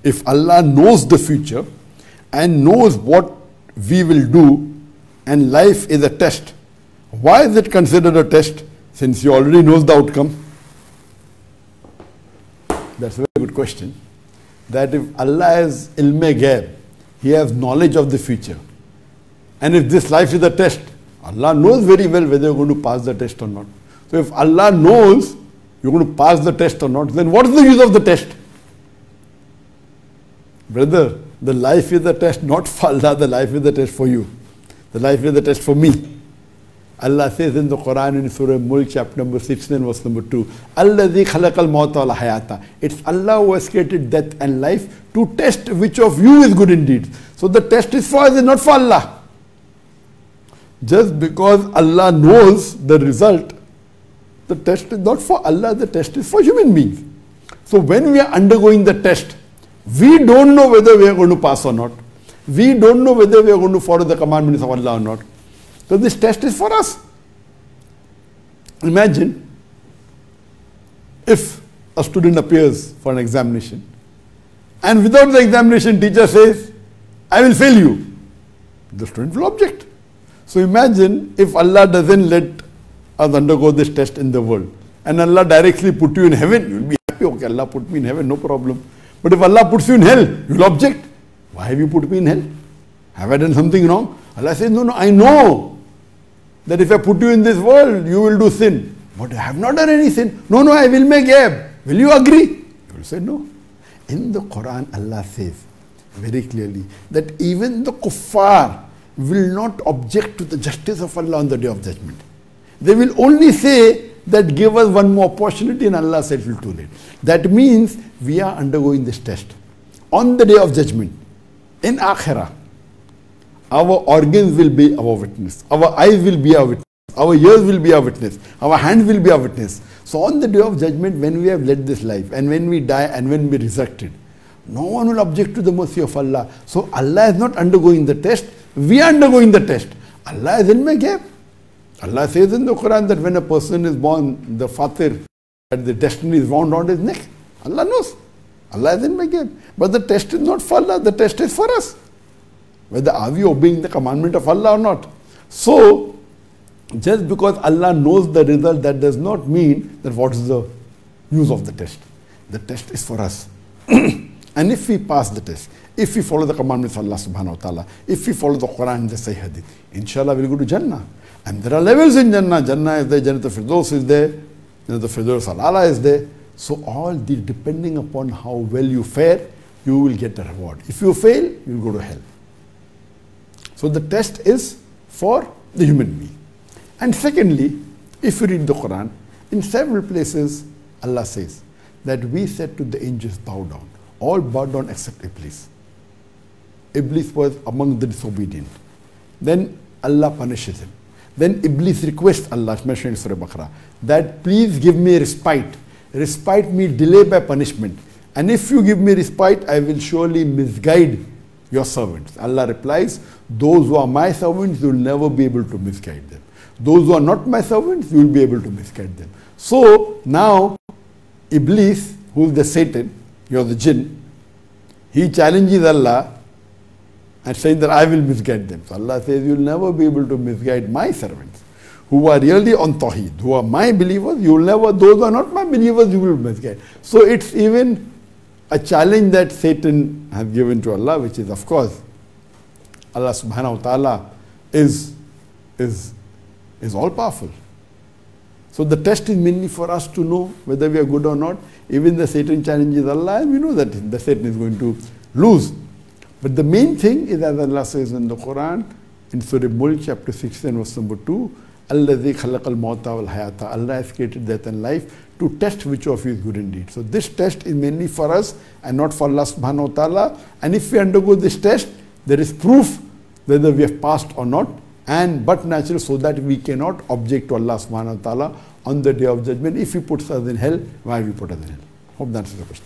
if Allah knows the future and knows what we will do, and life is a test, why is it considered a test since He already knows the outcome? That's a very good question. That if Allah has ilm-e ghaib, He has knowledge of the future, and if this life is a test, Allah knows very well whether you're going to pass the test or not. So if Allah knows you're going to pass the test or not, then what is the use of the test? Brother, the life is a test not for Allah, the life is a test for you. The life is a test for me. Allah says in the Quran in Surah Mulk chapter number 16 verse number 2, Alladhi khalaqal mawta wal hayata. It's Allah who has created death and life to test which of you is good indeed. So the test is for us, not for Allah. Just because Allah knows the result, the test is not for Allah, the test is for human beings. So when we are undergoing the test, we don't know whether we are going to pass or not. We don't know whether we are going to follow the commandments of Allah or not. So this test is for us. Imagine if a student appears for an examination and without the examination teacher says, I will fail you. The student will object. So imagine if Allah doesn't let us undergo this test in the world and Allah directly put you in heaven, you will be happy, okay, Allah put me in heaven, no problem. But if Allah puts you in hell, you will object. Why have you put me in hell? Have I done something wrong? Allah says, no, I know that if I put you in this world, you will do sin. But I have not done any sin. No, I will make ghaib. Will you agree? You will say no. In the Quran, Allah says very clearly that even the kuffar will not object to the justice of Allah on the Day of Judgment. They will only say that give us one more opportunity, and Allah said it will too late. That means we are undergoing this test. On the Day of Judgment, in Akhirah, our organs will be our witness. Our eyes will be our witness. Our ears will be our witness. Our hands will be our witness. So on the Day of Judgment, when we have led this life, and when we die, and when we resurrected, no one will object to the mercy of Allah. So Allah is not undergoing the test. We are undergoing the test. Allah is in my gap. Allah says in the Quran that when a person is born, the fatir, that the destiny is wound around his neck. Allah knows. Allah is in my gap. But the test is not for Allah, the test is for us. Whether are we obeying the commandment of Allah or not. So, just because Allah knows the result, that does not mean that what is the use of the test. The test is for us. And if we pass the test, if we follow the commandments of Allah subhanahu wa ta'ala, if we follow the Quran and the Sahih Hadith, inshallah we'll go to Jannah. And there are levels in Jannah. Jannah is there, Jannat al-Firdaus is there, Jannat al-Firdaus al-Ala is there. So all the, depending upon how well you fare, you will get a reward. If you fail, you will go to hell. So the test is for the human being. And secondly, if you read the Quran, in several places, Allah says that we said to the angels, bow down. All bow down except Iblis. Iblis was among the disobedient. Then Allah punishes him. Then Iblis requests Allah, mentioned in Surah Baqarah, that please give me respite. Respite means delay by punishment. And if you give me respite, I will surely misguide your servants. Allah replies, those who are my servants, you will never be able to misguide them. Those who are not my servants, you will be able to misguide them. So now, Iblis, who is the Satan, you are the jinn, he challenges Allah and saying that I will misguide them. So Allah says, you will never be able to misguide my servants who are really on Tawheed, who are my believers. You will never, those who are not my believers, you will misguide. So it's even a challenge that Satan has given to Allah, which is, of course, Allah subhanahu wa ta'ala is all powerful. So the test is mainly for us to know whether we are good or not. Even the Satan challenges Allah, and we know that the Satan is going to lose. But the main thing is, as Allah says in the Quran, in Surah Mulk chapter 16 verse number 2, Alladhi khalaqal mawta wal hayata. Allah has created death and life to test which of you is good indeed. So this test is mainly for us and not for Allah subhanahu wa ta'ala. And if we undergo this test, there is proof whether we have passed or not. And but naturally, so that we cannot object to Allah subhanahu wa ta'ala on the Day of Judgment. If He puts us in hell, why we put us in hell? Hope that answers the question.